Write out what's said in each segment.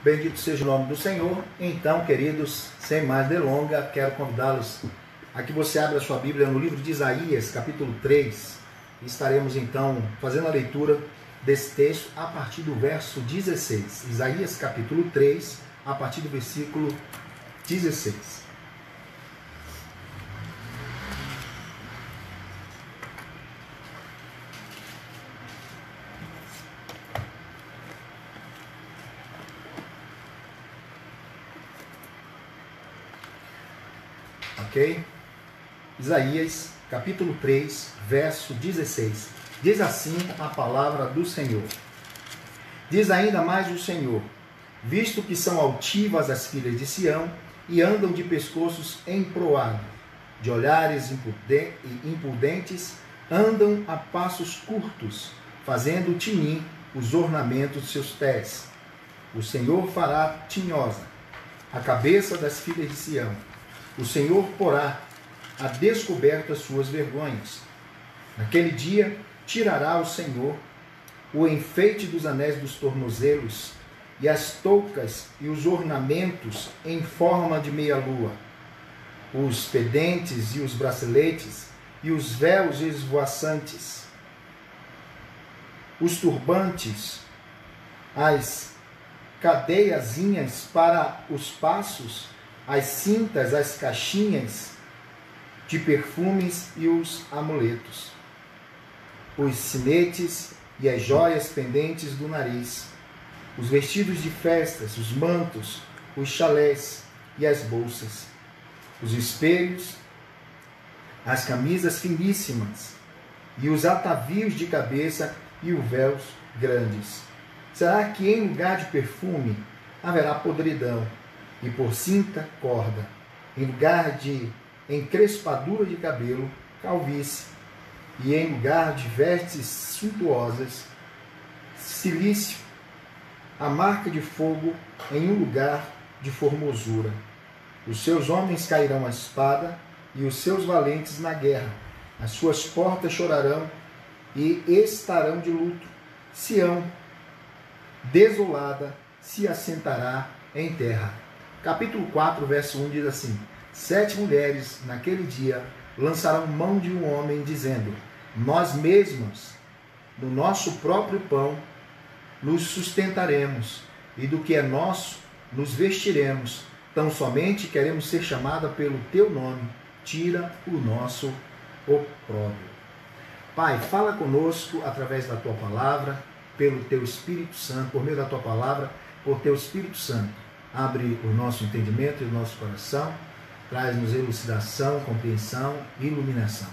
Bendito seja o nome do Senhor. Então, queridos, sem mais delonga, quero convidá-los a que você abra a sua Bíblia no livro de Isaías, capítulo 3. Estaremos então fazendo a leitura desse texto a partir do verso 16. Isaías, capítulo 3, a partir do versículo 16. Ok? Isaías, capítulo 3, verso 16. Diz assim a palavra do Senhor. Diz ainda mais o Senhor: visto que são altivas as filhas de Sião e andam de pescoços emproados, de olhares impudentes, andam a passos curtos, fazendo tinim os ornamentos de seus pés. O Senhor fará tinhosa a cabeça das filhas de Sião. O Senhor porá a descoberto as suas vergonhas. Naquele dia tirará o Senhor o enfeite dos anéis dos tornozelos e as toucas e os ornamentos em forma de meia-lua, os pendentes e os braceletes e os véus esvoaçantes, os turbantes, as cadeiazinhas para os passos, as cintas, as caixinhas de perfumes e os amuletos, os sinetes e as joias pendentes do nariz, os vestidos de festas, os mantos, os chalés e as bolsas, os espelhos, as camisas finíssimas e os atavios de cabeça e os véus grandes. Será que em lugar de perfume haverá podridão, e por cinta, corda, em lugar de encrespadura de cabelo, calvície, e em lugar de vestes suntuosas, cilício, a marca de fogo em um lugar de formosura. Os seus homens cairão à espada, e os seus valentes na guerra. As suas portas chorarão e estarão de luto. Sião, desolada, se assentará em terra. Capítulo 4, verso 1 diz assim: 7 mulheres naquele dia lançarão mão de um homem, dizendo: nós mesmos, do nosso próprio pão, nos sustentaremos, e do que é nosso, nos vestiremos. Tão somente queremos ser chamada pelo teu nome. Tira o nosso opróbrio. Pai, fala conosco através da tua palavra, pelo teu Espírito Santo, por meio da tua palavra, por teu Espírito Santo. Abre o nosso entendimento e o nosso coração, traz-nos elucidação, compreensão e iluminação.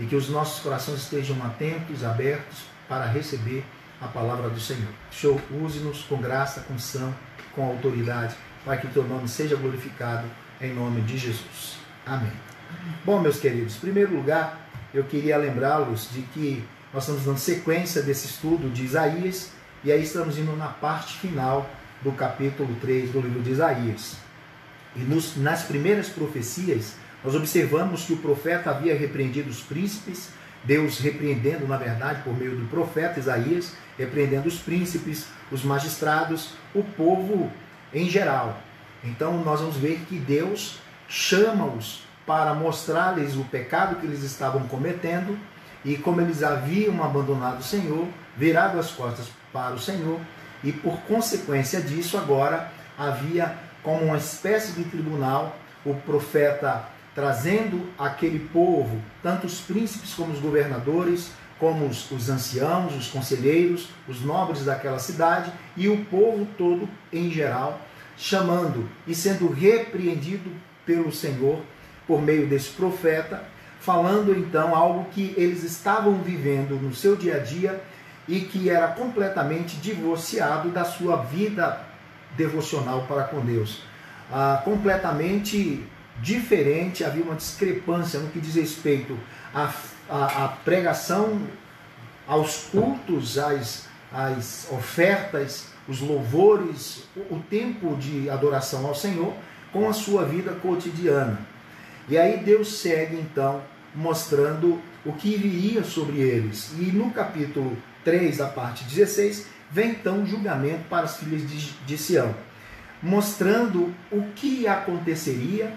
E que os nossos corações estejam atentos, abertos para receber a palavra do Senhor. Senhor, use-nos com graça, com unção, com autoridade, para que o teu nome seja glorificado em nome de Jesus. Amém. Bom, meus queridos, em primeiro lugar, eu queria lembrá-los de que nós estamos dando sequência desse estudo de Isaías, e aí estamos indo na parte final do capítulo 3 do livro de Isaías. E nas primeiras profecias, nós observamos que o profeta havia repreendido os príncipes, Deus repreendendo, na verdade, por meio do profeta Isaías, repreendendo os príncipes, os magistrados, o povo em geral. Então nós vamos ver que Deus chama-os para mostrar-lhes o pecado que eles estavam cometendo, e como eles haviam abandonado o Senhor, virado as costas para o Senhor, e por consequência disso, agora havia como uma espécie de tribunal, o profeta trazendo aquele povo, tanto os príncipes como os governadores, como os anciãos, os conselheiros, os nobres daquela cidade, e o povo todo em geral, chamando e sendo repreendido pelo Senhor por meio desse profeta, falando então algo que eles estavam vivendo no seu dia a dia e que era completamente divorciado da sua vida devocional para com Deus. Completamente diferente, havia uma discrepância no que diz respeito à pregação, aos cultos, às ofertas, os louvores, o tempo de adoração ao Senhor, com a sua vida cotidiana. E aí Deus segue então mostrando o que viria sobre eles. E no capítulo 3, da parte 16, vem então o julgamento para as filhas de Sião. mostrando o que aconteceria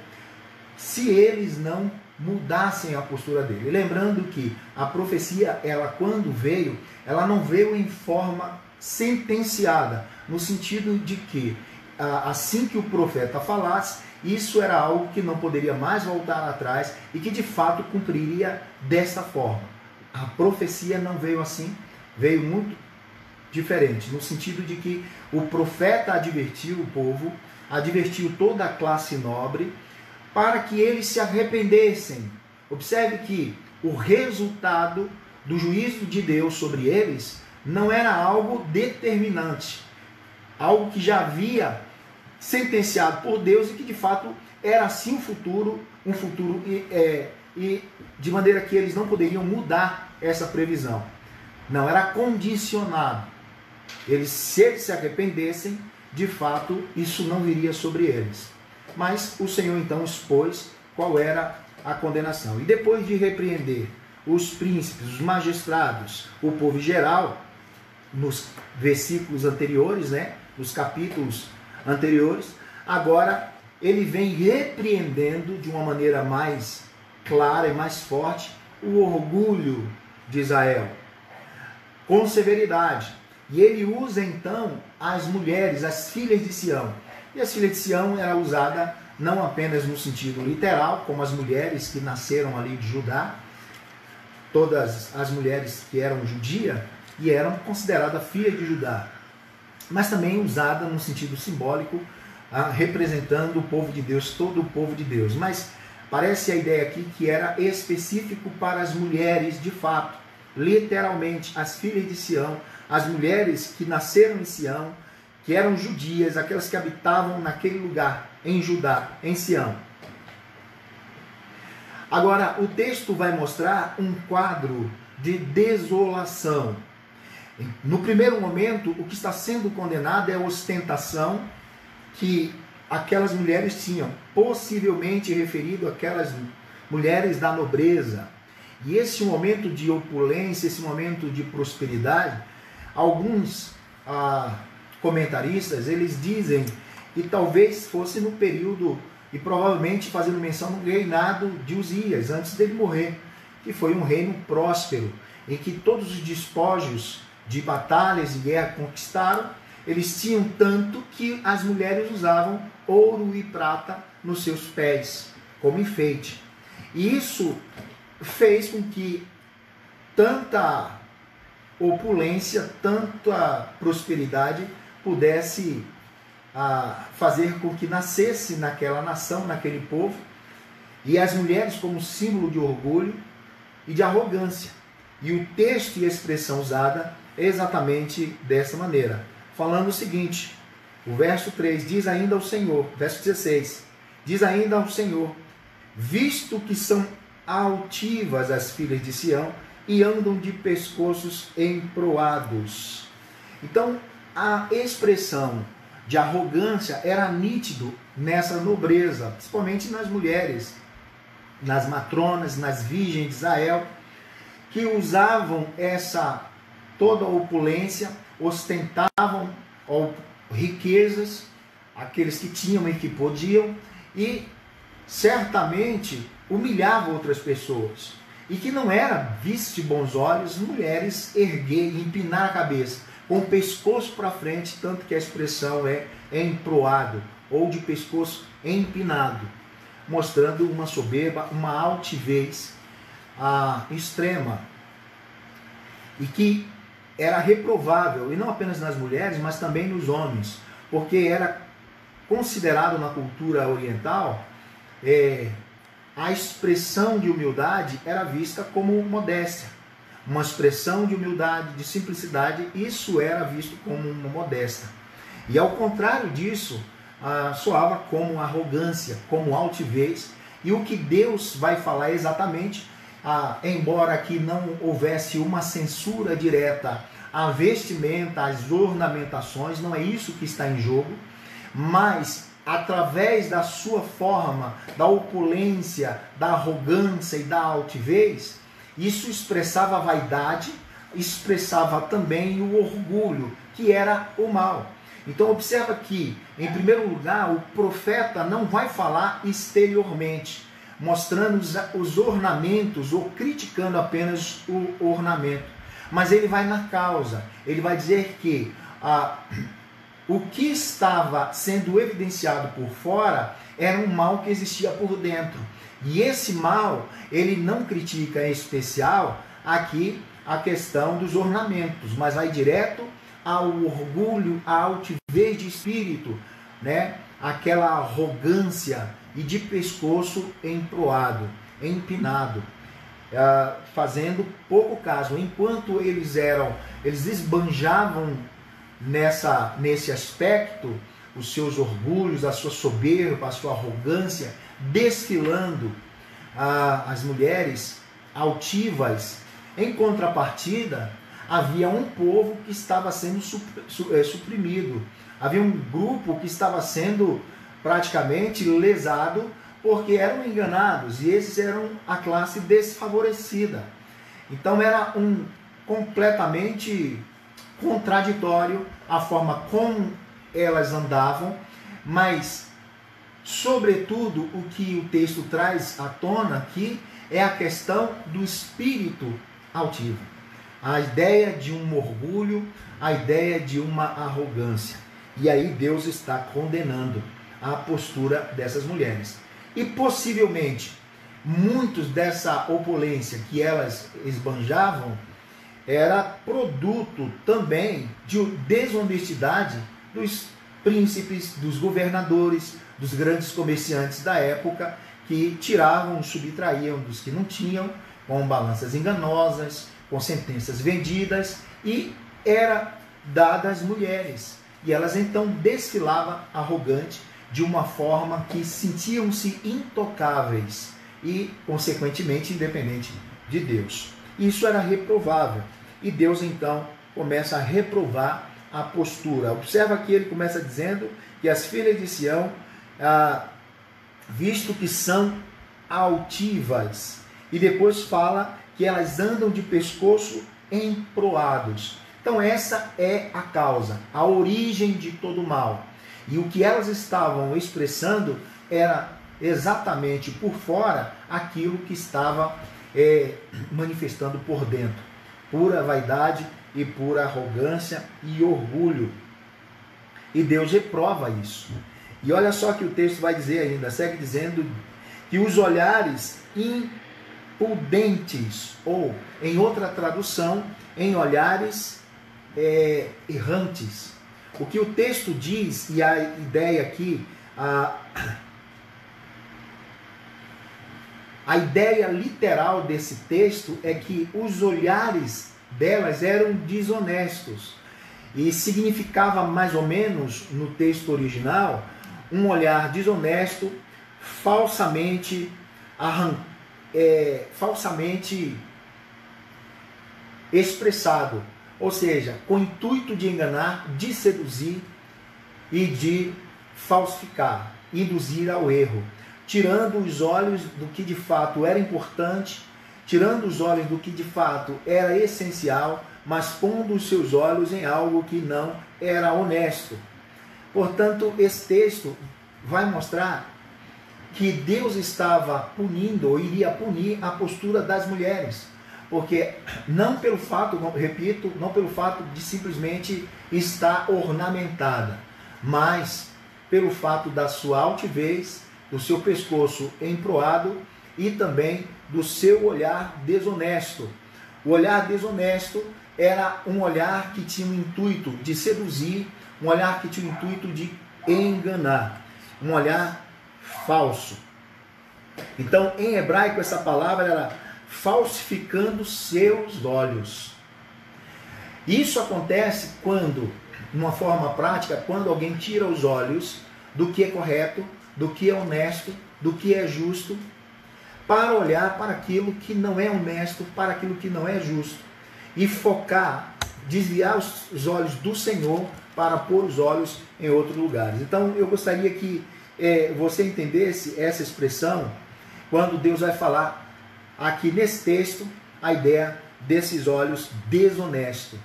se eles não mudassem a postura dele. Lembrando que a profecia, ela quando veio, ela não veio em forma sentenciada, no sentido de que assim que o profeta falasse, isso era algo que não poderia mais voltar atrás e que de fato cumpriria desta forma. A profecia não veio assim, veio muito diferente, no sentido de que o profeta advertiu o povo, advertiu toda a classe nobre, para que eles se arrependessem. Observe que o resultado do juízo de Deus sobre eles não era algo determinante, algo que já havia sentenciado por Deus e que de fato era assim um futuro e de maneira que eles não poderiam mudar essa previsão. Não, era condicionado. Se eles se arrependessem, de fato isso não viria sobre eles. Mas o Senhor então expôs qual era a condenação. E depois de repreender os príncipes, os magistrados, o povo em geral, nos versículos anteriores, nos capítulos anteriores, agora ele vem repreendendo de uma maneira mais clara e mais forte o orgulho de Israel, com severidade. E ele usa então as mulheres, as filhas de Sião. E as filhas de Sião era usada não apenas no sentido literal, como as mulheres que nasceram ali de Judá, todas as mulheres que eram judias e eram consideradas filhas de Judá, mas também usada no sentido simbólico, representando o povo de Deus, todo o povo de Deus. Mas parece a ideia aqui que era específico para as mulheres de fato, literalmente as filhas de Sião, as mulheres que nasceram em Sião, que eram judias, aquelas que habitavam naquele lugar, em Judá, em Sião. Agora, o texto vai mostrar um quadro de desolação. No primeiro momento, o que está sendo condenado é a ostentação que aquelas mulheres tinham, possivelmente referido àquelas mulheres da nobreza. E esse momento de opulência, esse momento de prosperidade, alguns comentaristas, eles dizem que talvez fosse no período, e provavelmente fazendo menção no reinado de Uzias, antes dele morrer, que foi um reino próspero, em que todos os despojos de batalhas e guerra conquistaram, eles tinham tanto que as mulheres usavam ouro e prata nos seus pés, como enfeite. E isso fez com que tanta opulência, tanta prosperidade pudesse fazer com que nascesse naquela nação, naquele povo, e as mulheres como símbolo de orgulho e de arrogância. E o texto e a expressão usada é exatamente dessa maneira, falando o seguinte: o verso 3 diz ainda ao Senhor, verso 16, diz ainda ao Senhor: visto que são altivas as filhas de Sião e andam de pescoços emproados. Então, a expressão de arrogância era nítido nessa nobreza, principalmente nas mulheres, nas matronas, nas virgens de Israel, que usavam toda a opulência, ostentavam riquezas, aqueles que tinham e que podiam, e certamente humilhavam outras pessoas. E que não era visto de bons olhos mulheres erguer e empinar a cabeça, com o pescoço para frente, tanto que a expressão é emproado, ou de pescoço empinado, mostrando uma soberba, uma altivez extrema, e que era reprovável, e não apenas nas mulheres, mas também nos homens, porque era considerado na cultura oriental, a expressão de humildade era vista como modéstia. Uma expressão de humildade, de simplicidade, isso era visto como uma modéstia. E ao contrário disso, soava como arrogância, como altivez. E o que Deus vai falar exatamente, embora aqui não houvesse uma censura direta à vestimenta, às ornamentações, não é isso que está em jogo, mas através da sua forma, da opulência, da arrogância e da altivez, isso expressava a vaidade, expressava também o orgulho, que era o mal. Então observa que, em primeiro lugar, o profeta não vai falar exteriormente, mostrando os ornamentos ou criticando apenas o ornamento. Mas ele vai na causa, ele vai dizer que o que estava sendo evidenciado por fora era um mal que existia por dentro. E esse mal, ele não critica em especial aqui a questão dos ornamentos, mas vai direto ao orgulho, à altivez de espírito, né? Aquela arrogância e de pescoço emproado, empinado, fazendo pouco caso. Enquanto eles esbanjavam nesse aspecto os seus orgulhos, a sua soberba, a sua arrogância, desfilando as mulheres altivas. Em contrapartida, havia um povo que estava sendo suprimido. Havia um grupo que estava sendo praticamente lesado porque eram enganados, e esses eram a classe desfavorecida. Então era completamente contraditório a forma como elas andavam, mas sobretudo o que o texto traz à tona aqui é a questão do espírito altivo, a ideia de um orgulho, a ideia de uma arrogância. E aí Deus está condenando a postura dessas mulheres. E possivelmente muitos dessa opulência que elas esbanjavam era produto também de desonestidade dos príncipes, dos governadores, dos grandes comerciantes da época, que tiravam, subtraíam dos que não tinham, com balanças enganosas, com sentenças vendidas, e era dada às mulheres. E elas então desfilavam arrogante, de uma forma que sentiam-se intocáveis e, consequentemente, independente de Deus. Isso era reprovável. E Deus então começa a reprovar a postura. Observa que ele começa dizendo que as filhas de Sião, visto que são altivas, e depois fala que elas andam de pescoço emproados. Então essa é a causa, a origem de todo o mal. E o que elas estavam expressando era exatamente por fora aquilo que estava manifestando por dentro. Pura vaidade e pura arrogância e orgulho. E Deus reprova isso. E olha só que o texto vai dizer ainda, segue dizendo que os olhares impudentes, ou em outra tradução, em olhares errantes. O que o texto diz, e a ideia aqui, a ideia literal desse texto é que os olhares delas eram desonestos. E significava mais ou menos, no texto original, um olhar desonesto, falsamente expressado. Ou seja, com o intuito de enganar, de seduzir e de falsificar, induzir ao erro, tirando os olhos do que de fato era importante, tirando os olhos do que de fato era essencial, mas pondo os seus olhos em algo que não era honesto. Portanto, esse texto vai mostrar que Deus estava punindo, ou iria punir, a postura das mulheres. Porque não pelo fato, repito, não pelo fato de simplesmente estar ornamentada, mas pelo fato da sua altivez, do seu pescoço emproado e também do seu olhar desonesto. O olhar desonesto era um olhar que tinha o intuito de seduzir, um olhar que tinha o intuito de enganar, um olhar falso. Então, em hebraico, essa palavra era falsificando seus olhos. Isso acontece quando, de uma forma prática, quando alguém tira os olhos do que é correto, do que é honesto, do que é justo, para olhar para aquilo que não é honesto, para aquilo que não é justo, e focar, desviar os olhos do Senhor para pôr os olhos em outros lugares. Então eu gostaria que você entendesse essa expressão quando Deus vai falar aqui nesse texto a ideia desses olhos desonestos.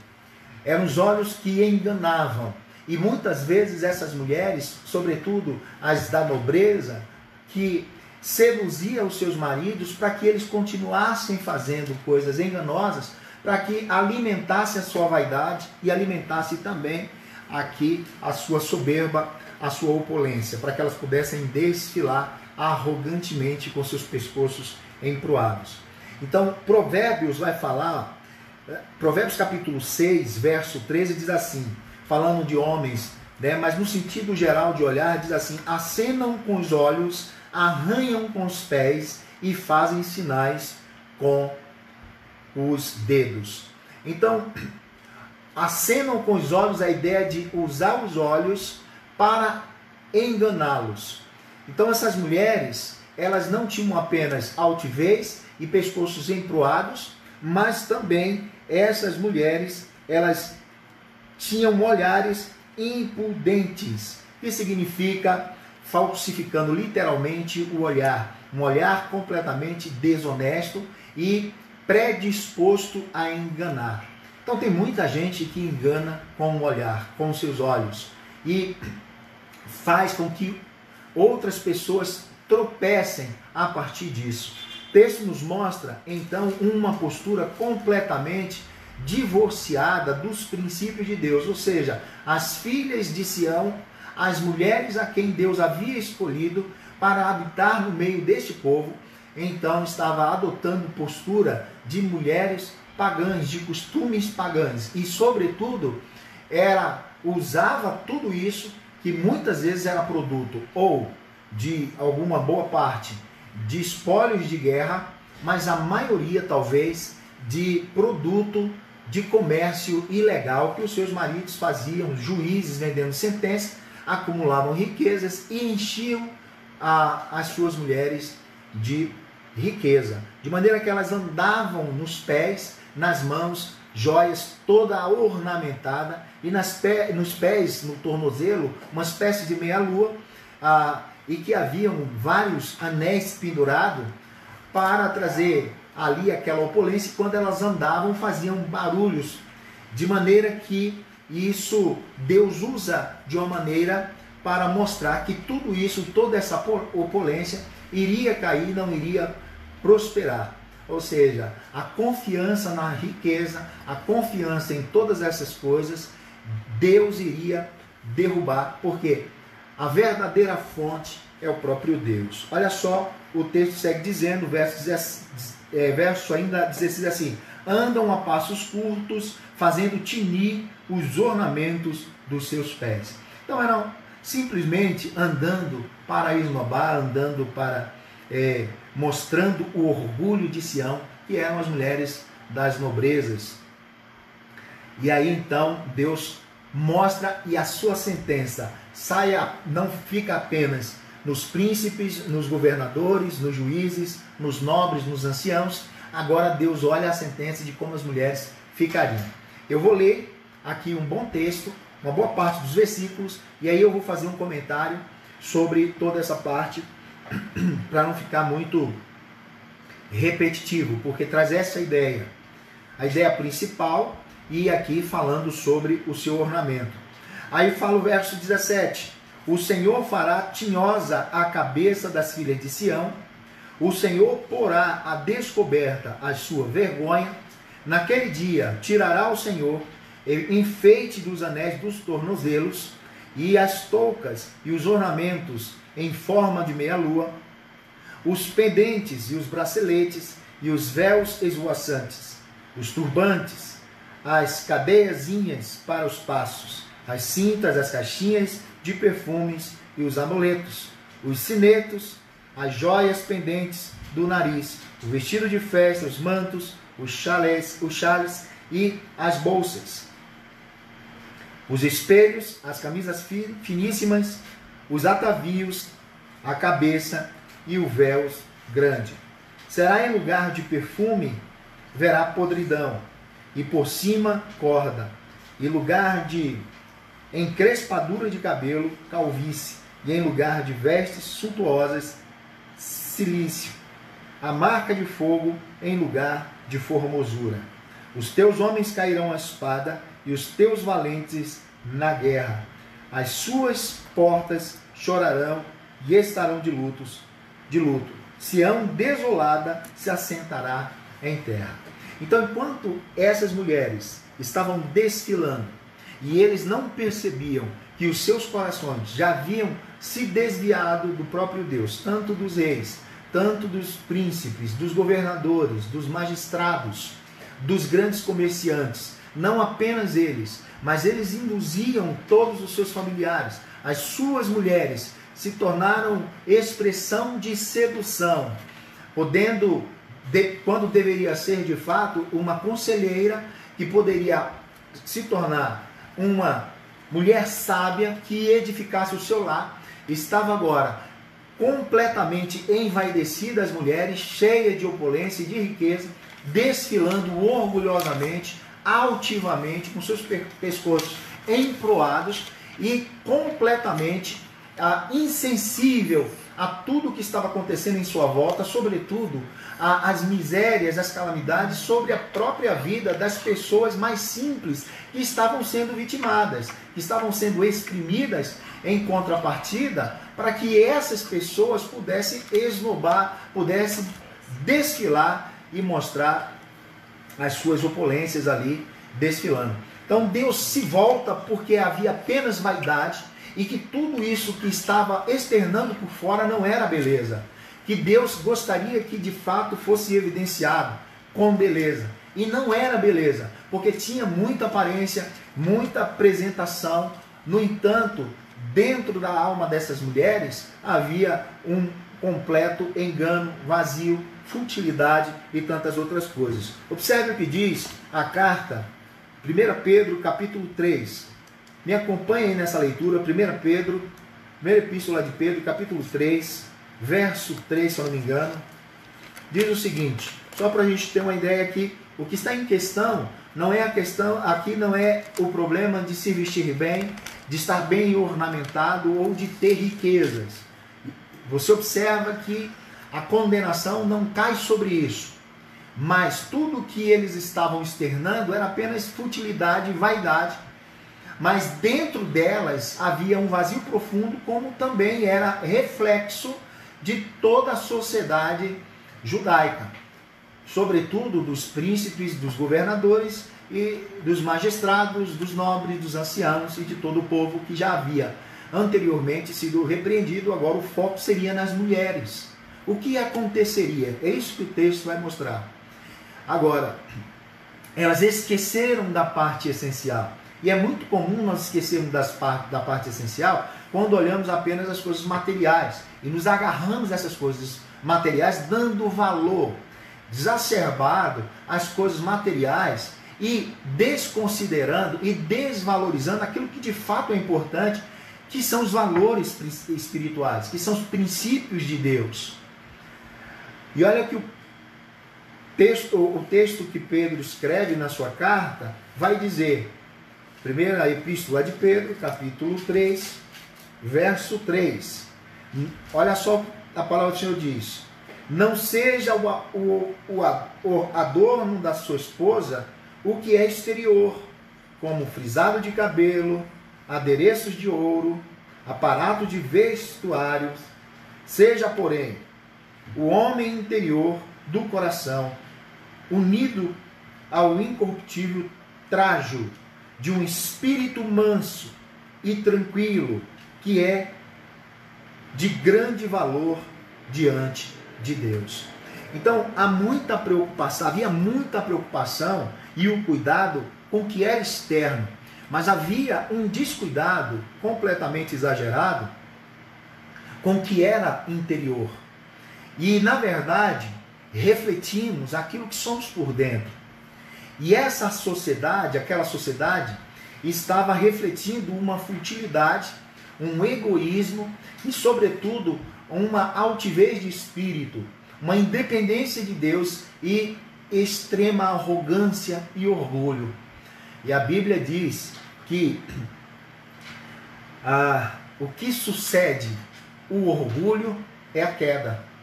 Eram os olhos que enganavam. E muitas vezes essas mulheres, sobretudo as da nobreza, que seduziam os seus maridos para que eles continuassem fazendo coisas enganosas, para que alimentasse a sua vaidade e alimentasse também aqui a sua soberba, a sua opulência, para que elas pudessem desfilar arrogantemente com seus pescoços emproados. Então, Provérbios vai falar, Provérbios capítulo 6, verso 13, diz assim, falando de homens, né, mas no sentido geral de olhar, diz assim, acenam com os olhos, arranham com os pés e fazem sinais com os dedos. Então, acenam com os olhos, a ideia de usar os olhos para enganá-los. Então essas mulheres, elas não tinham apenas altivez e pescoços emproados, mas também essas mulheres, elas tinham olhares impudentes, que significa, falsificando literalmente o olhar, um olhar completamente desonesto e predisposto a enganar. Então tem muita gente que engana com o olhar, com os seus olhos, e faz com que outras pessoas tropecem a partir disso. O texto nos mostra, então, uma postura completamente divorciada dos princípios de Deus, ou seja, as filhas de Sião, as mulheres a quem Deus havia escolhido para habitar no meio deste povo, então estava adotando postura de mulheres pagãs, de costumes pagãs, e sobretudo usava tudo isso que muitas vezes era produto ou de alguma boa parte de espólios de guerra, mas a maioria talvez de produto de comércio ilegal que os seus maridos faziam, juízes vendendo sentenças, acumulavam riquezas e enchiam as suas mulheres de riqueza, de maneira que elas andavam nos pés, nas mãos, joias toda ornamentada, e nos pés, no tornozelo, uma espécie de meia-lua, e que haviam vários anéis pendurados para trazer ali aquela opulência, e quando elas andavam faziam barulhos, de maneira que isso Deus usa de uma maneira para mostrar que tudo isso, toda essa opulência iria cair, não iria prosperar. Ou seja, a confiança na riqueza, a confiança em todas essas coisas, Deus iria derrubar, porque a verdadeira fonte é o próprio Deus. Olha só, o texto segue dizendo, verso ainda 16 assim, andam a passos curtos, fazendo tinir os ornamentos dos seus pés. Então eram simplesmente andando para esnobar, andando para mostrando o orgulho de Sião, que eram as mulheres das nobrezas. E aí então Deus mostra, e a sua sentença não fica apenas nos príncipes, nos governadores, nos juízes, nos nobres, nos anciãos. Agora Deus olha a sentença de como as mulheres ficariam. Eu vou ler aqui um bom texto, uma boa parte dos versículos, e aí eu vou fazer um comentário sobre toda essa parte, para não ficar muito repetitivo, porque traz essa ideia, a ideia principal, e aqui falando sobre o seu ornamento. Aí fala o verso 17, o Senhor fará tinhosa a cabeça das filhas de Sião, o Senhor porá a descoberta a sua vergonha, naquele dia tirará o Senhor enfeite dos anéis dos tornozelos, e as toucas e os ornamentos em forma de meia-lua, os pendentes e os braceletes e os véus esvoaçantes, os turbantes, as cadeiazinhas para os passos, as cintas, as caixinhas de perfumes e os amuletos, os sinetos, as joias pendentes do nariz, o vestido de festa, os mantos, os chales e as bolsas, os espelhos, as camisas finíssimas, os atavios, a cabeça e o véu grande. Será em lugar de perfume, verá podridão, e por cima corda, e lugar de encrespadura de cabelo, calvície, e em lugar de vestes suntuosas, cilício, a marca de fogo em lugar de formosura. Os teus homens cairão à espada, e os teus valentes na guerra. as suas portas chorarão e estarão de luto. Sião desolada se assentará em terra. Então, enquanto essas mulheres estavam desfilando e eles não percebiam que os seus corações já haviam se desviado do próprio Deus, tanto dos reis, tanto dos príncipes, dos governadores, dos magistrados, dos grandes comerciantes, não apenas eles, mas eles induziam todos os seus familiares. As suas mulheres se tornaram expressão de sedução, podendo, quando deveria ser de fato uma conselheira que poderia se tornar uma mulher sábia que edificasse o seu lar, estava agora completamente envaidecida as mulheres, cheia de opulência e de riqueza, desfilando orgulhosamente, altivamente, com seus pescoços emproados e completamente insensível a tudo que estava acontecendo em sua volta, sobretudo as misérias, as calamidades sobre a própria vida das pessoas mais simples que estavam sendo vitimadas, que estavam sendo exprimidas em contrapartida, para que essas pessoas pudessem esnobar, pudessem desfilar e mostrar as suas opulências ali desfilando. Então Deus se volta porque havia apenas vaidade e que tudo isso que estava externando por fora não era beleza. Que Deus gostaria que de fato fosse evidenciado com beleza. E não era beleza, porque tinha muita aparência, muita apresentação. No entanto, dentro da alma dessas mulheres havia um completo engano, vazio, futilidade e tantas outras coisas. Observe o que diz a carta, 1 Pedro capítulo 3. Me acompanhem nessa leitura, 1 Pedro, primeira epístola de Pedro, capítulo 3, verso 3, se eu não me engano, diz o seguinte, só para a gente ter uma ideia aqui, o que está em questão, não é a questão, aqui não é o problema de se vestir bem, de estar bem ornamentado ou de ter riquezas. Você observa que a condenação não cai sobre isso, mas tudo que eles estavam externando era apenas futilidade e vaidade, mas dentro delas havia um vazio profundo, como também era reflexo de toda a sociedade judaica, sobretudo dos príncipes, dos governadores e dos magistrados, dos nobres, dos anciãos e de todo o povo que já havia anteriormente sido repreendido. Agora o foco seria nas mulheres. O que aconteceria? É isso que o texto vai mostrar. Agora, elas esqueceram da parte essencial. E é muito comum nós esquecermos da parte essencial quando olhamos apenas as coisas materiais e nos agarramos a essas coisas materiais, dando valor exacerbado às coisas materiais e desconsiderando e desvalorizando aquilo que de fato é importante, que são os valores espirituais, que são os princípios de Deus. E olha que o texto que Pedro escreve na sua carta vai dizer, primeira epístola de Pedro, capítulo 3, verso 3. Olha só a palavra do Senhor diz: não seja o adorno da sua esposa o que é exterior, como frisado de cabelo, adereços de ouro, aparato de vestuários. Seja, porém, o homem interior do coração, unido ao incorruptível trajo de um espírito manso e tranquilo, que é de grande valor diante de Deus. Então havia muita preocupação e o cuidado com o que era externo, mas havia um descuidado completamente exagerado com o que era interior. E, na verdade, refletimos aquilo que somos por dentro. E essa sociedade, aquela sociedade, estava refletindo uma futilidade, um egoísmo e, sobretudo, uma altivez de espírito, uma independência de Deus e extrema arrogância e orgulho. E a Bíblia diz que o que sucede o orgulho é a queda.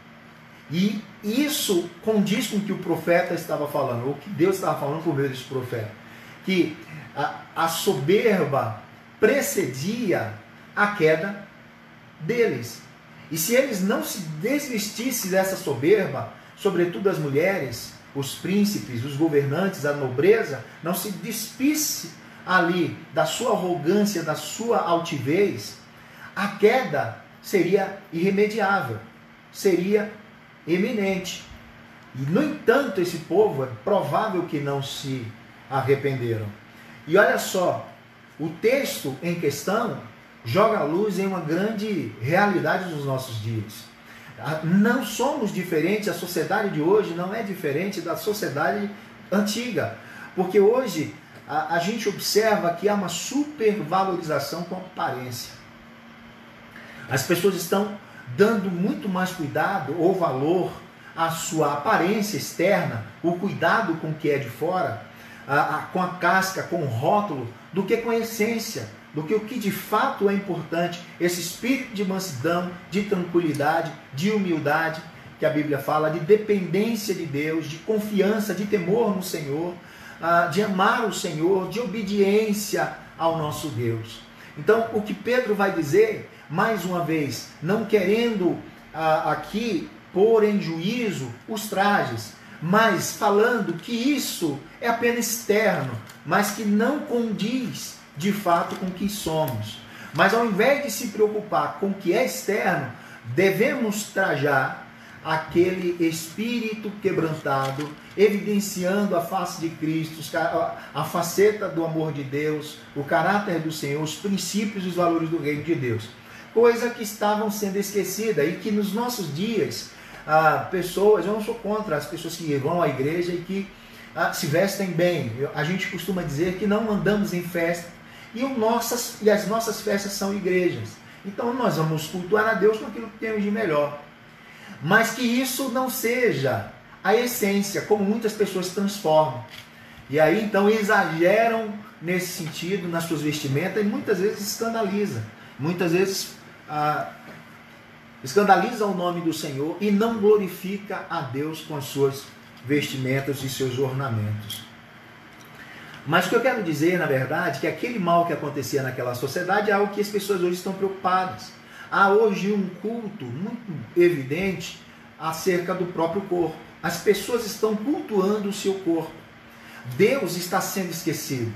E isso condiz com o que o profeta estava falando, ou que Deus estava falando por meio desse profeta. Que a soberba precedia a queda deles. E se eles não se desvestissem dessa soberba, sobretudo as mulheres, os príncipes, os governantes, a nobreza, não se despisse ali da sua arrogância, da sua altivez, a queda seria irremediável, seria iminente. E, no entanto, esse povo é provável que não se arrependeram. E olha só, o texto em questão joga a luz em uma grande realidade dos nossos dias. Não somos diferentes, a sociedade de hoje não é diferente da sociedade antiga, porque hoje a gente observa que há uma supervalorização com aparência. As pessoas estão dando muito mais cuidado ou valor à sua aparência externa, o cuidado com o que é de fora, com a casca, com o rótulo, do que com a essência, do que o que de fato é importante, esse espírito de mansidão, de tranquilidade, de humildade, que a Bíblia fala, de dependência de Deus, de confiança, de temor no Senhor, de amar o Senhor, de obediência ao nosso Deus. Então, o que Pedro vai dizer, mais uma vez, não querendo aqui pôr em juízo os trajes, mas falando que isso é apenas externo, mas que não condiz de fato com o que somos. Mas ao invés de se preocupar com o que é externo, devemos trajar aquele espírito quebrantado, evidenciando a face de Cristo, a faceta do amor de Deus, o caráter do Senhor, os princípios e os valores do reino de Deus. Coisa que estavam sendo esquecida e que nos nossos dias, pessoas, eu não sou contra as pessoas que vão à igreja e que se vestem bem. A gente costuma dizer que não andamos em festa e as nossas festas são igrejas. Então nós vamos cultuar a Deus com aquilo que temos de melhor. Mas que isso não seja a essência, como muitas pessoas transformam. E aí então exageram nesse sentido, nas suas vestimentas, e muitas vezes escandaliza. Muitas vezes escandaliza o nome do Senhor e não glorifica a Deus com as suas vestimentas e seus ornamentos. Mas o que eu quero dizer, na verdade, é que aquele mal que acontecia naquela sociedade é algo que as pessoas hoje estão preocupadas. Há hoje um culto muito evidente acerca do próprio corpo. As pessoas estão cultuando o seu corpo. Deus está sendo esquecido.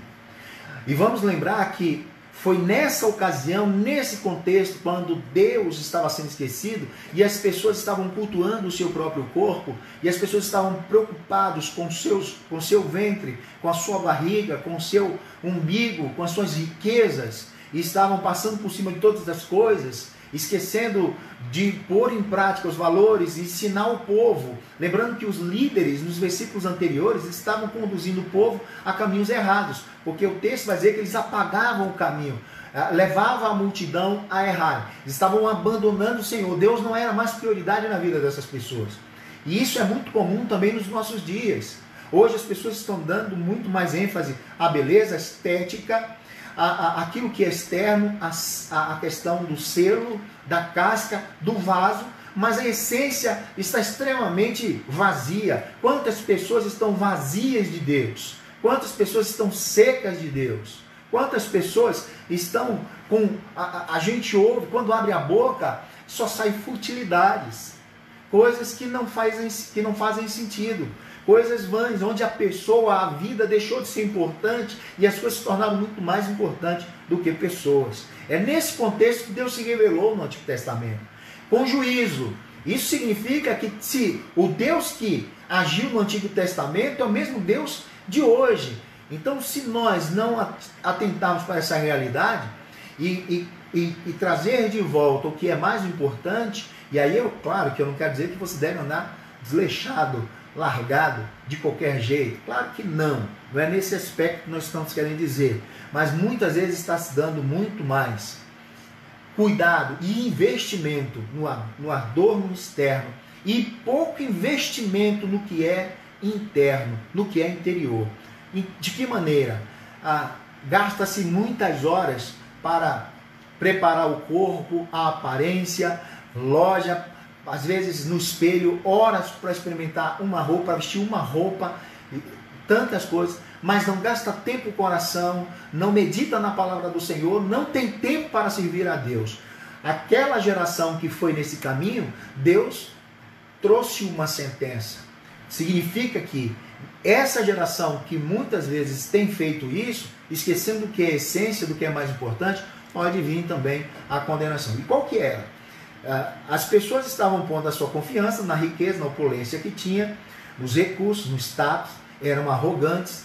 E vamos lembrar que foi nessa ocasião, nesse contexto, quando Deus estava sendo esquecido e as pessoas estavam cultuando o seu próprio corpo e as pessoas estavam preocupadas com o seu ventre, com a sua barriga, com o seu umbigo, com as suas riquezas, e estavam passando por cima de todas as coisas, esquecendo de pôr em prática os valores e ensinar o povo. Lembrando que os líderes, nos versículos anteriores, estavam conduzindo o povo a caminhos errados, porque o texto vai dizer que eles apagavam o caminho, levavam a multidão a errar. Eles estavam abandonando o Senhor. Deus não era mais prioridade na vida dessas pessoas. E isso é muito comum também nos nossos dias. Hoje as pessoas estão dando muito mais ênfase à beleza, à estética, aquilo que é externo, a questão do selo, da casca, do vaso, mas a essência está extremamente vazia. Quantas pessoas estão vazias de Deus? Quantas pessoas estão secas de Deus? Quantas pessoas estão com... A gente ouve, quando abre a boca, só sai futilidades, coisas que não fazem sentido. Coisas vãs, onde a pessoa, a vida deixou de ser importante e as coisas se tornaram muito mais importantes do que pessoas. É nesse contexto que Deus se revelou no Antigo Testamento, com juízo. Isso significa que se o Deus que agiu no Antigo Testamento é o mesmo Deus de hoje. Então, se nós não atentarmos para essa realidade e trazer de volta o que é mais importante, e aí claro que eu não quero dizer que você deve andar desleixado, largado de qualquer jeito. Claro que não é nesse aspecto que nós estamos querendo dizer, mas muitas vezes está se dando muito mais cuidado e investimento no adorno externo e pouco investimento no que é interno, no que é interior. De que maneira? Gasta-se muitas horas para preparar o corpo, a aparência, loja, às vezes no espelho, horas para experimentar uma roupa, vestir uma roupa, tantas coisas, mas não gasta tempo com oração, não medita na palavra do Senhor, não tem tempo para servir a Deus. Aquela geração que foi nesse caminho, Deus trouxe uma sentença. Significa que essa geração que muitas vezes tem feito isso, esquecendo que é a essência do que é mais importante, pode vir também a condenação. E qual que era? As pessoas estavam pondo a sua confiança na riqueza, na opulência que tinha, nos recursos, no status, eram arrogantes,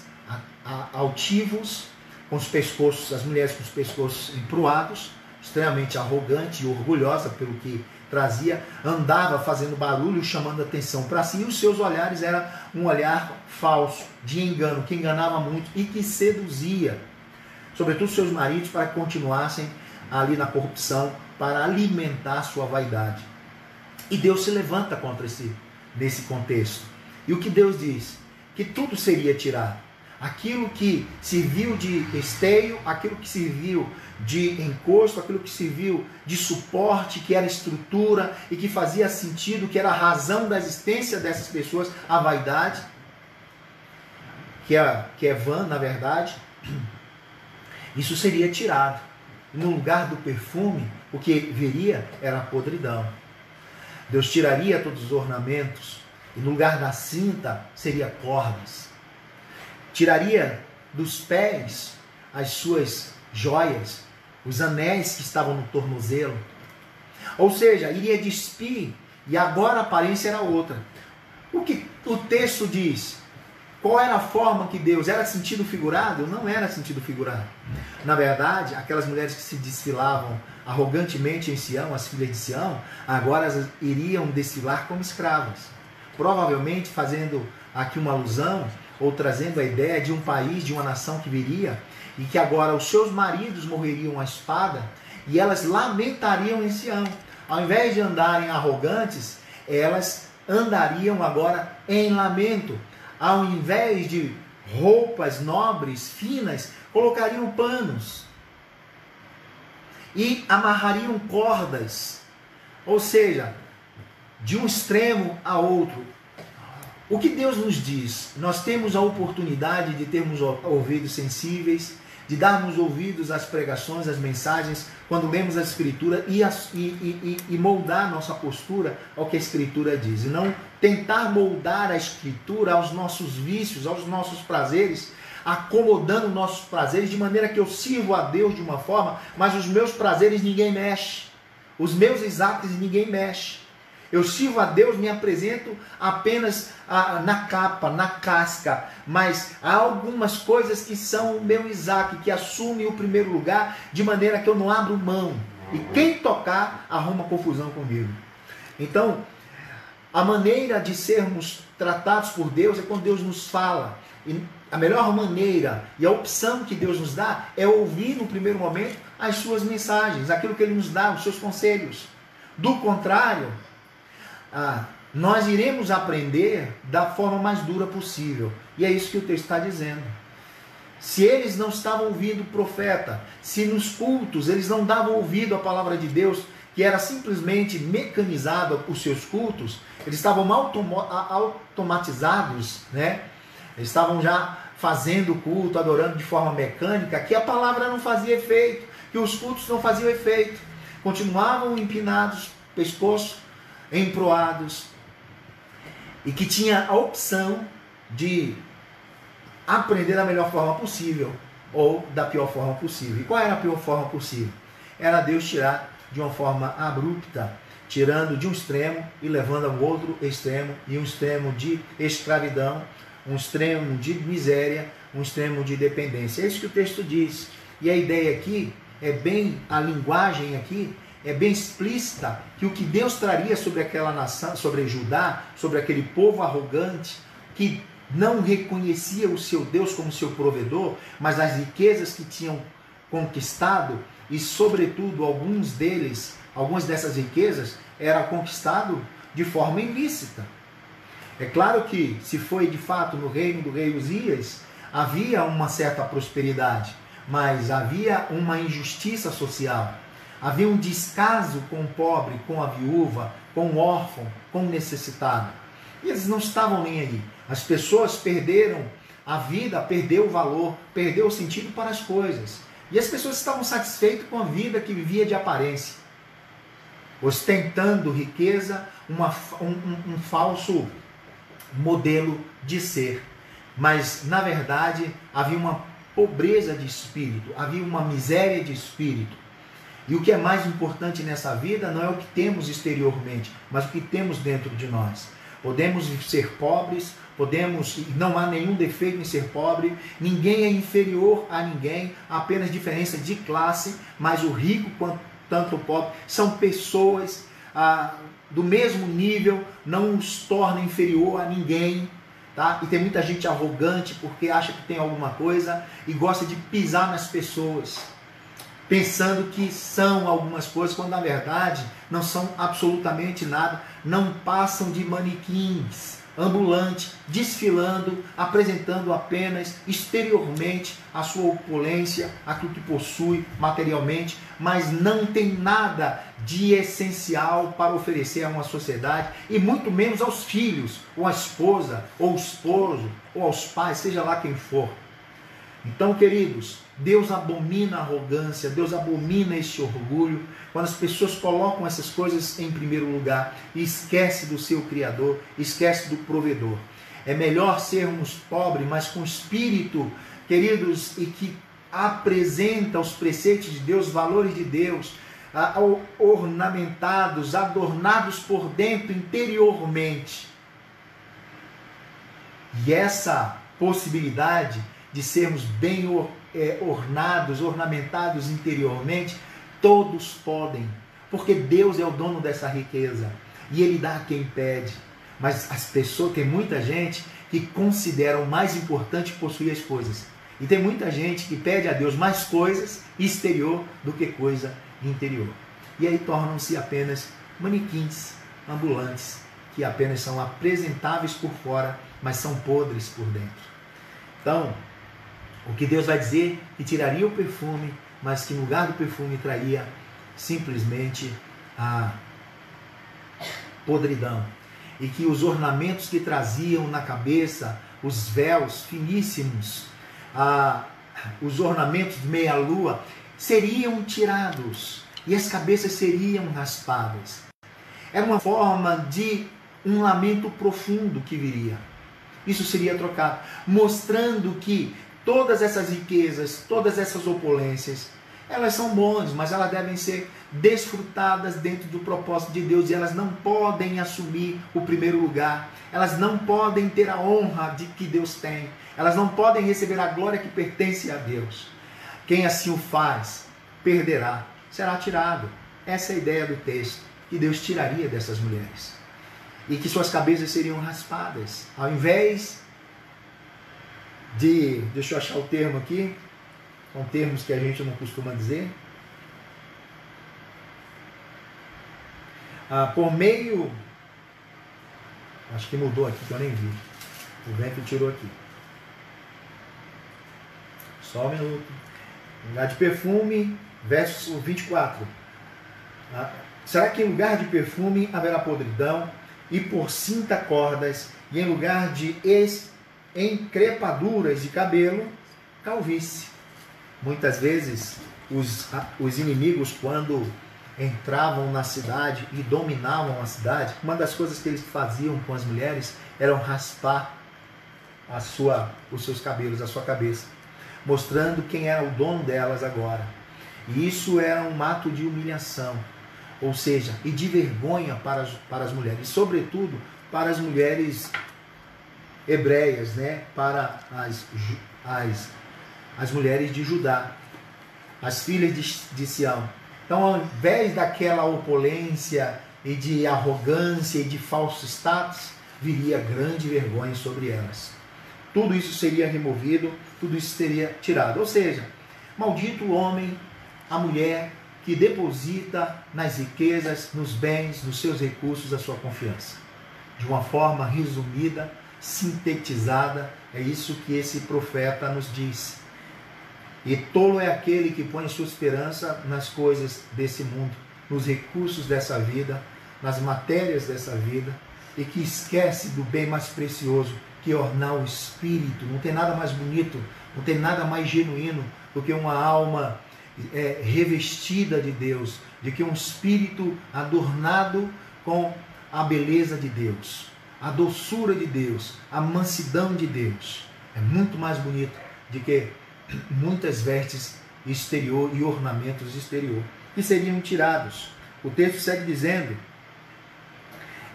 altivos, com os pescoços, as mulheres com os pescoços emproados, extremamente arrogante e orgulhosa pelo que trazia, andava fazendo barulho, chamando atenção para si, e os seus olhares eram um olhar falso, de engano, que enganava muito e que seduzia, sobretudo seus maridos, para que continuassem ali na corrupção, para alimentar sua vaidade. E Deus se levanta contra nesse contexto. E o que Deus diz? Que tudo seria tirado. Aquilo que serviu de esteio, aquilo que serviu de encosto, aquilo que serviu de suporte, que era estrutura e que fazia sentido, que era a razão da existência dessas pessoas, a vaidade, que é vã, na verdade, isso seria tirado. E no lugar do perfume, o que viria era a podridão. Deus tiraria todos os ornamentos, e no lugar da cinta seria cordas. Tiraria dos pés as suas joias, os anéis que estavam no tornozelo. Ou seja, iria despir, e agora a aparência era outra. O que o texto diz? Qual era a forma que Deus... Era sentido figurado? Não era sentido figurado. Na verdade, aquelas mulheres que se desfilavam arrogantemente em Sião, as filhas de Sião, agora elas iriam desfilar como escravas. Provavelmente fazendo aqui uma alusão, ou trazendo a ideia de um país, de uma nação que viria, e que agora os seus maridos morreriam à espada, e elas lamentariam em Sião. Ao invés de andarem arrogantes, elas andariam agora em lamento. Ao invés de roupas nobres, finas, colocariam panos e amarrariam cordas, ou seja, de um extremo a outro. O que Deus nos diz? Nós temos a oportunidade de termos ouvidos sensíveis, de darmos ouvidos às pregações, às mensagens, quando lemos a Escritura e moldar nossa postura ao que a Escritura diz. E não tentar moldar a Escritura aos nossos vícios, aos nossos prazeres, acomodando nossos prazeres, de maneira que eu sirvo a Deus de uma forma, mas os meus prazeres ninguém mexe. Os meus Isaques ninguém mexe. Eu sirvo a Deus, me apresento apenas na capa, na casca, mas há algumas coisas que são o meu Isaac, que assumem o primeiro lugar, de maneira que eu não abro mão. E quem tocar, arruma confusão comigo. Então, a maneira de sermos tratados por Deus é quando Deus nos fala. E a melhor maneira e a opção que Deus nos dá é ouvir no primeiro momento as suas mensagens, aquilo que Ele nos dá, os seus conselhos. Do contrário, nós iremos aprender da forma mais dura possível. E é isso que o texto está dizendo. Se eles não estavam ouvindo o profeta, se nos cultos eles não davam ouvido à palavra de Deus, que era simplesmente mecanizado os seus cultos, eles estavam automatizados, né? Eles estavam já fazendo culto, adorando de forma mecânica, que a palavra não fazia efeito, que os cultos não faziam efeito. Continuavam empinados, pescoço emproados, e que tinha a opção de aprender da melhor forma possível ou da pior forma possível. E qual era a pior forma possível? Era Deus tirar de uma forma abrupta, tirando de um extremo e levando ao outro extremo, e um extremo de escravidão, um extremo de miséria, um extremo de dependência. É isso que o texto diz. E a ideia aqui é bem, a linguagem aqui é bem explícita, que o que Deus traria sobre aquela nação, sobre Judá, sobre aquele povo arrogante, que não reconhecia o seu Deus como seu provedor, mas as riquezas que tinham conquistado, e sobretudo algumas dessas riquezas, era conquistado de forma ilícita. É claro que, se foi de fato no reino do rei Uzias, havia uma certa prosperidade, mas havia uma injustiça social. Havia um descaso com o pobre, com a viúva, com o órfão, com o necessitado. E eles não estavam nem aí. As pessoas perderam a vida perdeu o valor, perdeu o sentido para as coisas. E as pessoas estavam satisfeitas com a vida que vivia de aparência, ostentando riqueza, um falso modelo de ser. Mas, na verdade, havia uma pobreza de espírito, havia uma miséria de espírito. E o que é mais importante nessa vida não é o que temos exteriormente, mas o que temos dentro de nós. Podemos ser pobres, não há nenhum defeito em ser pobre, ninguém é inferior a ninguém, há apenas diferença de classe, mas o rico quanto o pobre são pessoas do mesmo nível, não os torna inferior a ninguém. Tá? E tem muita gente arrogante porque acha que tem alguma coisa e gosta de pisar nas pessoas, pensando que são algumas coisas, quando na verdade não são absolutamente nada, não passam de manequins ambulantes, desfilando, apresentando apenas exteriormente a sua opulência, aquilo que possui materialmente, mas não tem nada de essencial para oferecer a uma sociedade, e muito menos aos filhos, ou à esposa, ou ao esposo, ou aos pais, seja lá quem for. Então, queridos, Deus abomina a arrogância, Deus abomina esse orgulho, quando as pessoas colocam essas coisas em primeiro lugar e esquece do seu Criador, esquece do provedor. É melhor sermos pobres, mas com espírito, queridos, e que apresenta os preceitos de Deus, os valores de Deus, ornamentados, adornados por dentro, interiormente. E essa possibilidade de sermos bem ornados, ornamentados interiormente, todos podem, porque Deus é o dono dessa riqueza e Ele dá a quem pede. Mas as pessoas, tem muita gente que considera o mais importante possuir as coisas, e tem muita gente que pede a Deus mais coisas exterior do que coisa interior, e aí tornam-se apenas manequins ambulantes, que apenas são apresentáveis por fora, mas são podres por dentro. Então, o que Deus vai dizer que tiraria o perfume, mas que no lugar do perfume traria simplesmente a podridão. E que os ornamentos que traziam na cabeça, os véus finíssimos, os ornamentos de meia-lua, seriam tirados e as cabeças seriam raspadas. Era uma forma de um lamento profundo que viria. Isso seria trocado, mostrando que todas essas riquezas, todas essas opulências, elas são boas, mas elas devem ser desfrutadas dentro do propósito de Deus, e elas não podem assumir o primeiro lugar, elas não podem ter a honra de que Deus tem, elas não podem receber a glória que pertence a Deus. Quem assim o faz, perderá, será tirado. Essa é a ideia do texto, que Deus tiraria dessas mulheres, e que suas cabeças seriam raspadas, ao invés de, deixa eu achar o termo aqui, são termos que a gente não costuma dizer, por meio, acho que mudou aqui, que eu nem vi, o vento tirou aqui, só um minuto, em lugar de perfume, verso 24, será que em lugar de perfume haverá podridão, e por cinta cordas, e em lugar de encrepaduras de cabelo, calvície. Muitas vezes os inimigos, quando entravam na cidade e dominavam a cidade, uma das coisas que eles faziam com as mulheres era raspar os seus cabelos, a sua cabeça, mostrando quem era o dono delas agora. E isso era um ato de humilhação, ou seja, e de vergonha para as mulheres, e sobretudo para as mulheres hebreias, né? Para as mulheres de Judá, as filhas de Sião. Então, ao invés daquela opulência e de arrogância e de falso status, viria grande vergonha sobre elas. Tudo isso seria removido, tudo isso seria tirado. Ou seja, maldito o homem, a mulher que deposita nas riquezas, nos bens, nos seus recursos a sua confiança. De uma forma resumida, sintetizada, é isso que esse profeta nos diz. E tolo é aquele que põe sua esperança nas coisas desse mundo, nos recursos dessa vida, nas matérias dessa vida, e que esquece do bem mais precioso, que ornar o espírito. Não tem nada mais bonito, não tem nada mais genuíno do que uma alma revestida de Deus, de que um espírito adornado com a beleza de Deus, a doçura de Deus, a mansidão de Deus. É muito mais bonito do que muitas vestes exterior e ornamentos exterior, que seriam tirados. O texto segue dizendo: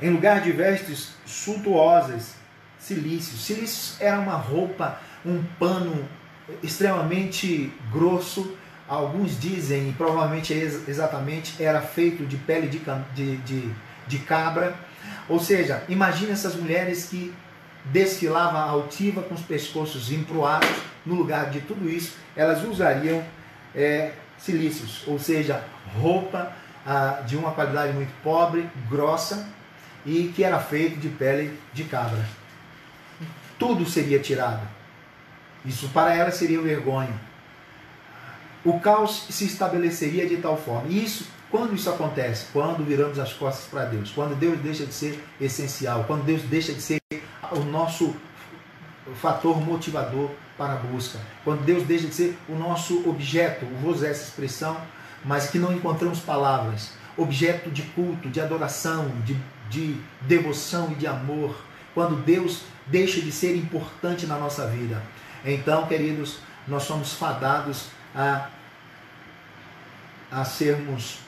em lugar de vestes suntuosas, cilícios. Cilícios era uma roupa, um pano extremamente grosso. Alguns dizem, e provavelmente exatamente, era feito de pele de cabra. Ou seja, imagine essas mulheres que desfilavam altiva com os pescoços emproados. No lugar de tudo isso, elas usariam cilícios, ou seja, roupa de uma qualidade muito pobre, grossa, e que era feito de pele de cabra. Tudo seria tirado. Isso para ela seria vergonha. O caos se estabeleceria de tal forma. E isso, quando isso acontece? Quando viramos as costas para Deus. Quando Deus deixa de ser essencial. Quando Deus deixa de ser o nosso fator motivador para a busca. Quando Deus deixa de ser o nosso objeto, vou usar essa expressão, mas que não encontramos palavras. Objeto de culto, de adoração, de devoção e de amor. Quando Deus deixa de ser importante na nossa vida. Então, queridos, nós somos fadados a sermos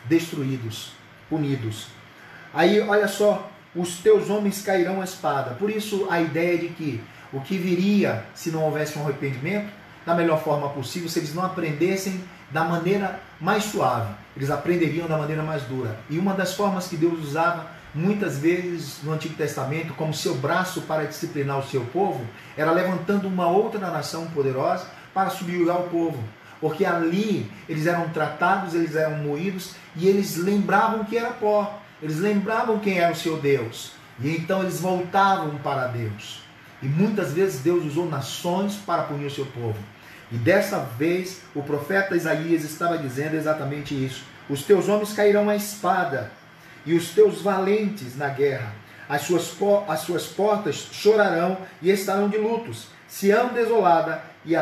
destruídos, punidos. Aí, olha só, os teus homens cairão à espada. Por isso, a ideia de que o que viria se não houvesse um arrependimento, da melhor forma possível, se eles não aprendessem da maneira mais suave, eles aprenderiam da maneira mais dura. E uma das formas que Deus usava muitas vezes no Antigo Testamento como seu braço para disciplinar o seu povo, era levantando uma outra nação poderosa para subjugar o povo. Porque ali eles eram tratados, eles eram moídos e eles lembravam que era pó. Eles lembravam quem era o seu Deus. E então eles voltavam para Deus. E muitas vezes Deus usou nações para punir o seu povo. E dessa vez o profeta Isaías estava dizendo exatamente isso. Os teus homens cairão à espada e os teus valentes na guerra. As suas portas chorarão e estarão de lutos. Sião desolada e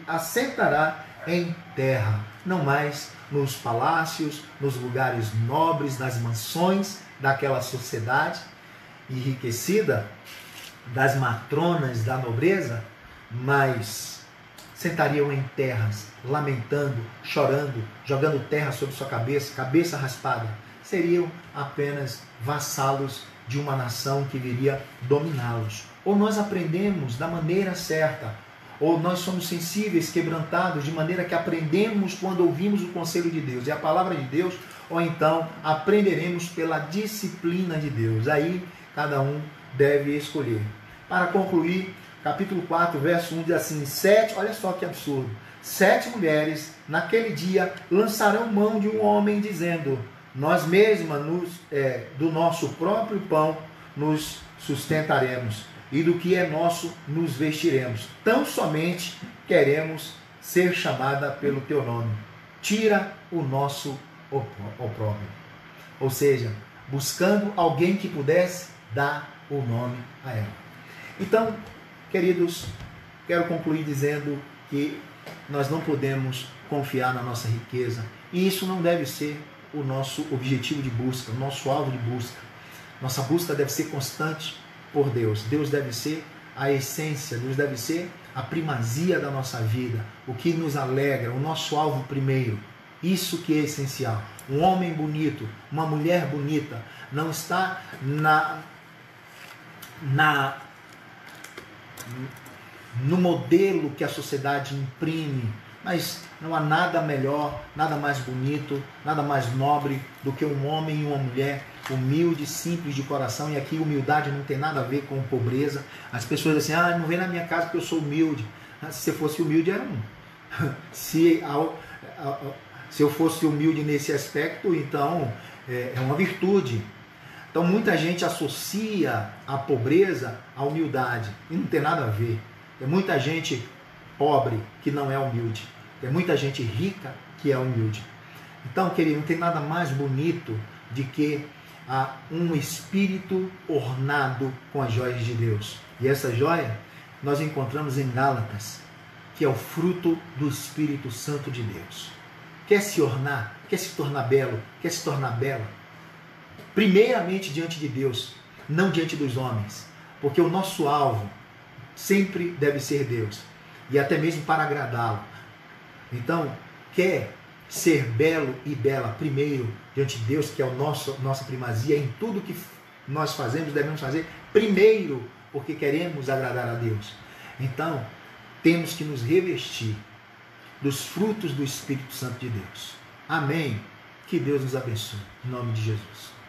assentará em terra. Não mais nos palácios, nos lugares nobres, nas mansões daquela sociedade enriquecida, das matronas da nobreza, mas sentariam em terras, lamentando, chorando, jogando terra sobre sua cabeça, cabeça raspada. Seriam apenas vassalos de uma nação que viria dominá-los. Ou nós aprendemos da maneira certa, ou nós somos sensíveis, quebrantados, de maneira que aprendemos quando ouvimos o conselho de Deus e a palavra de Deus, ou então aprenderemos pela disciplina de Deus. Aí cada um deve escolher. Para concluir, capítulo 4, verso 1 diz assim: olha só que absurdo, 7 mulheres naquele dia lançarão mão de um homem dizendo: nós mesmas do nosso próprio pão nos sustentaremos e do que é nosso nos vestiremos. Tão somente queremos ser chamada pelo teu nome. Tira o nosso opróbrio. Ou seja, buscando alguém que pudesse dar o nome a ela. Então, queridos, quero concluir dizendo que nós não podemos confiar na nossa riqueza. E isso não deve ser o nosso objetivo de busca, o nosso alvo de busca. Nossa busca deve ser constante por Deus. Deus deve ser a essência, Deus deve ser a primazia da nossa vida, o que nos alegra, o nosso alvo primeiro. Isso que é essencial. Um homem bonito, uma mulher bonita, não está no modelo que a sociedade imprime, mas não há nada melhor, nada mais bonito, nada mais nobre do que um homem e uma mulher humilde, simples de coração. E aqui humildade não tem nada a ver com pobreza. As pessoas dizem assim: não vem na minha casa porque eu sou humilde. Se você fosse humilde, era um. Se eu fosse humilde nesse aspecto, então é uma virtude. Então muita gente associa a pobreza à humildade, e não tem nada a ver. Tem muita gente pobre que não é humilde, tem muita gente rica que é humilde. Então, querido, não tem nada mais bonito de que a um espírito ornado com as joias de Deus. E essa joia nós encontramos em Gálatas, que é o fruto do Espírito Santo de Deus. Quer se ornar? Quer se tornar belo? Quer se tornar bela? Primeiramente diante de Deus, não diante dos homens, porque o nosso alvo sempre deve ser Deus, e até mesmo para agradá-lo. Então, quer ser belo e bela primeiro diante de Deus, que é nossa primazia em tudo que nós fazemos, devemos fazer primeiro, porque queremos agradar a Deus. Então, temos que nos revestir dos frutos do Espírito Santo de Deus. Amém? Que Deus nos abençoe. Em nome de Jesus.